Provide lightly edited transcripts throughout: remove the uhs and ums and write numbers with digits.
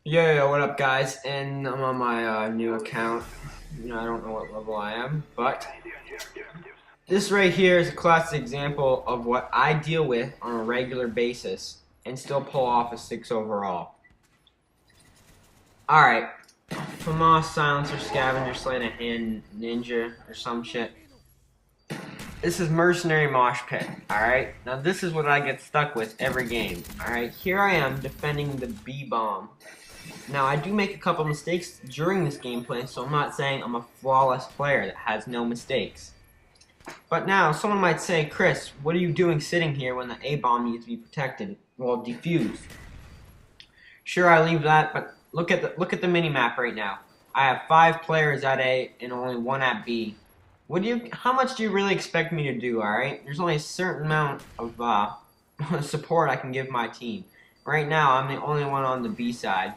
Yo, what up, guys? And I'm on my new account. I don't know what level I am, but this right here is a classic example of what I deal with on a regular basis and still pull off a 6 overall. Alright, FAMAS Silencer Scavenger Sleight of Hand Ninja or some shit. This is Mercenary Mosh Pit, alright? Now this is what I get stuck with every game, alright? Here I am defending the B-bomb. Now, I do make a couple mistakes during this gameplay, so I'm not saying I'm a flawless player that has no mistakes. But now, someone might say, Chris, what are you doing sitting here when the A-bomb needs to be protected? Well, defused. Sure, I leave that, but look at the mini-map right now. I have 5 players at A and only 1 at B. How much do you really expect me to do, alright? There's only a certain amount of support I can give my team. Right now, I'm the only one on the B side.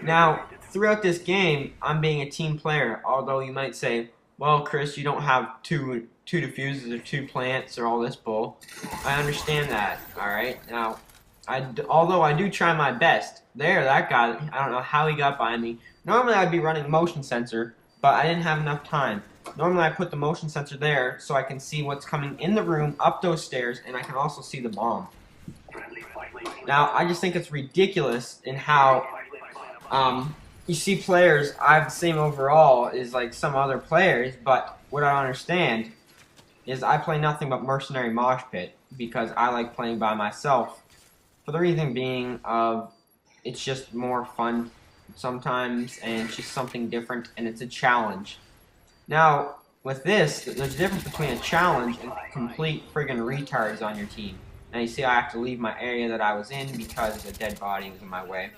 Now, throughout this game, I'm being a team player, although you might say, well, Chris, you don't have two diffusers or 2 plants or all this bull. I understand that, alright? Now, although I do try my best, that guy, I don't know how he got by me. Normally, I'd be running motion sensor, but I didn't have enough time. Normally, I put the motion sensor there so I can see what's coming in the room, up those stairs, and I can also see the bomb. Now, I just think it's ridiculous in how you see players I have the same overall as like some other players, but what I understand is I play nothing but Mercenary Mosh Pit because I like playing by myself. For the reason being of it's just more fun sometimes and it's just something different and it's a challenge. Now, with this, there's a difference between a challenge and complete friggin' retards on your team. Now you see I have to leave my area that I was in because a dead body was in my way.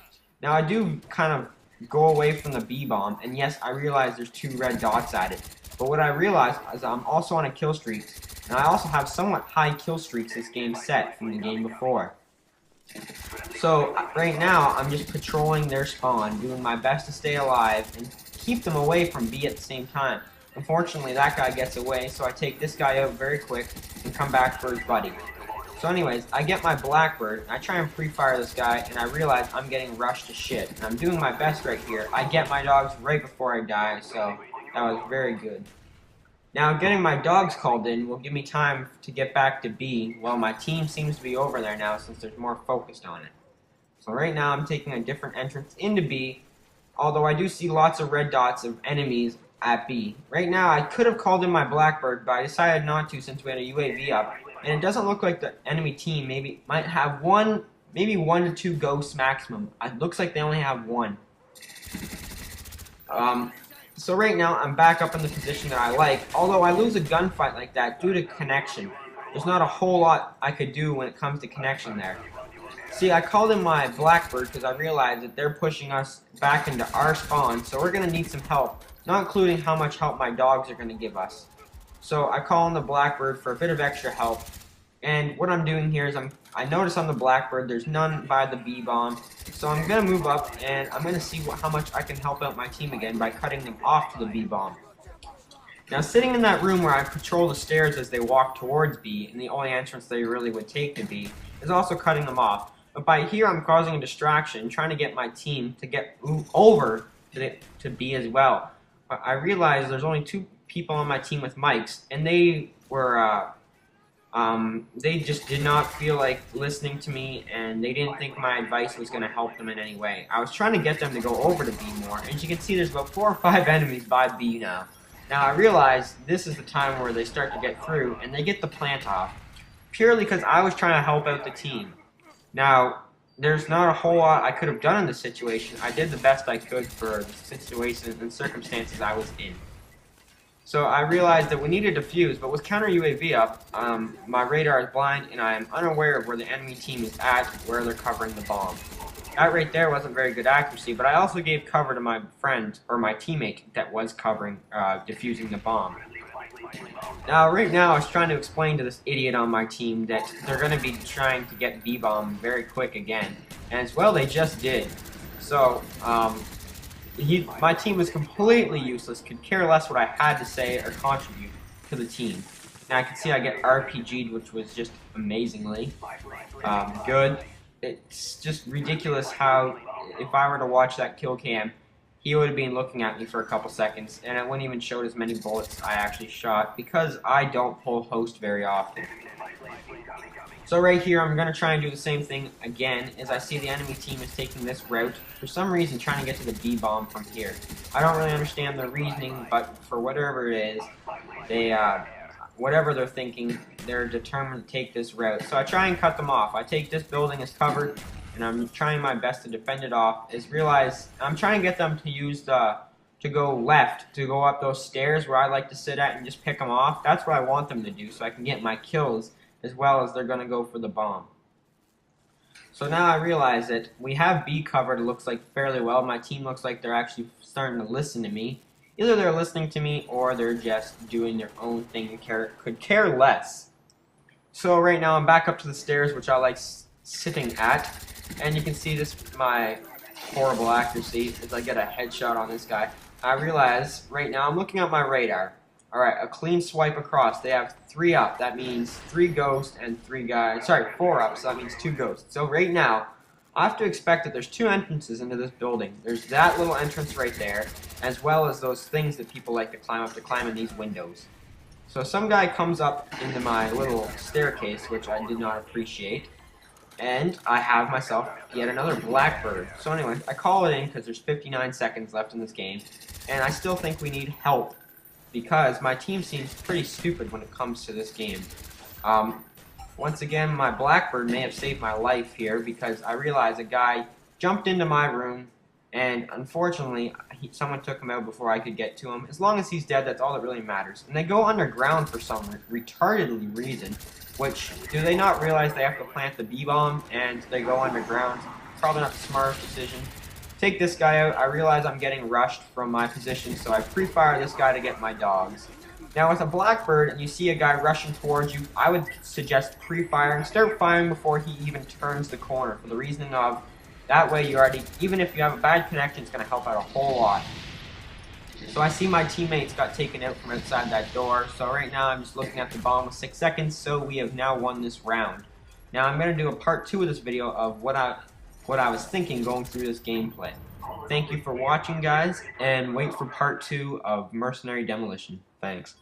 Now I do kind of go away from the B-bomb, and yes, I realize there's 2 red dots at it. But what I realize is I'm also on a kill streak, and I also have somewhat high kill streaks this game set from the game before. So right now, I'm just patrolling their spawn, doing my best to stay alive and keep them away from B at the same time. Unfortunately, that guy gets away, so I take this guy out very quick and come back for his buddy. So anyways, I get my Blackbird, and I try and pre-fire this guy, and I realize I'm getting rushed to shit. And I'm doing my best right here. I get my dogs right before I die, so that was very good. Now, getting my dogs called in will give me time to get back to B, while my team seems to be over there now since there's more focused on it. So right now, I'm taking a different entrance into B, although I do see lots of red dots of enemies at B. Right now, I could have called in my Blackbird, but I decided not to since we had a UAV up. And it doesn't look like the enemy team might have maybe 1 to 2 ghosts maximum. It looks like they only have 1. So right now I'm back up in the position that I like. Although I lose a gunfight like that due to connection, there's not a whole lot I could do when it comes to connection there. See, I called in my Blackbird because I realized that they're pushing us back into our spawn, so we're going to need some help, not including how much help my dogs are going to give us. So I call in the Blackbird for a bit of extra help. And what I'm doing here is I notice on the Blackbird there's none by the B-bomb. So I'm going to move up and I'm going to see how much I can help out my team again by cutting them off to the B-bomb. Now sitting in that room where I patrol the stairs as they walk towards B, and the only entrance they really would take to B, is also cutting them off. But by here I'm causing a distraction, trying to get my team to get over to B as well. But I realize there's only 2 people on my team with mics, and they just did not feel like listening to me, and they didn't think my advice was going to help them in any way. I was trying to get them to go over to B more, and as you can see, there's about 4 or 5 enemies by B now. Now, I realize this is the time where they start to get through, and they get the plant off, purely because I was trying to help out the team. Now, there's not a whole lot I could have done in this situation. I did the best I could for the situation and circumstances I was in. So I realized that we needed to defuse, but with counter UAV up, my radar is blind and I am unaware of where the enemy team is at, where they're covering the bomb. That right there wasn't very good accuracy, but I also gave cover to my friend, or my teammate, that was covering, defusing the bomb. Now, right now, I was trying to explain to this idiot on my team that they're going to be trying to get B-bomb very quick again. And as well, they just did. So, my team was completely useless, could care less what I had to say or contribute to the team. Now I can see I get RPG'd, which was just amazingly good. it's just ridiculous how if I were to watch that kill cam, he would have been looking at me for a couple seconds, and it wouldn't even show as many bullets I actually shot because I don't pull host very often. So right here, I'm going to try and do the same thing again, as I see the enemy team is taking this route, for some reason trying to get to the B-bomb from here. I don't really understand their reasoning, but for whatever it is, they, whatever they're thinking, they're determined to take this route. So I try and cut them off. I take this building as cover, and I'm trying my best to defend it off, realize I'm trying to get them to use to go left, to go up those stairs where I like to sit at and just pick them off. That's what I want them to do, so I can get my kills, as well as they're going to go for the bomb. So now I realize that we have B covered, it looks like fairly well. My team looks like they're actually starting to listen to me. Either they're listening to me or they're just doing their own thing and could care less. So right now I'm back up to the stairs, which I like sitting at. And you can see this, my horrible accuracy, as I get a headshot on this guy. I realize right now I'm looking at my radar. Alright, a clean swipe across. They have 3 up. That means 3 ghosts and 3 guys. Sorry, 4 up, so that means 2 ghosts. So right now, I have to expect that there's 2 entrances into this building. There's that little entrance right there, as well as those things that people like to climb in these windows. So some guy comes up into my little staircase, which I did not appreciate, and I have myself yet another Blackbird. So anyway, I call it in because there's 59 seconds left in this game, and I still think we need help, because my team seems pretty stupid when it comes to this game. Once again, my Blackbird may have saved my life here, because I realized a guy jumped into my room, and unfortunately, someone took him out before I could get to him. As long as he's dead, that's all that really matters. And they go underground for some retardedly reason, which, do they not realize they have to plant the B-bomb, and they go underground? Probably not the smartest decision. Take this guy out. I realize I'm getting rushed from my position, so I pre-fire this guy to get my dogs. Now with a Blackbird and you see a guy rushing towards you, I would suggest pre-firing. Start firing before he even turns the corner, for the reason of that way you already, even if you have a bad connection, it's going to help out a whole lot. So I see my teammates got taken out from outside that door, so right now I'm just looking at the bomb with 6 seconds, so we have now won this round. Now I'm going to do a part 2 of this video of what I was thinking going through this gameplay. Thank you for watching, guys, and wait for part 2 of Mercenary Demolition. Thanks.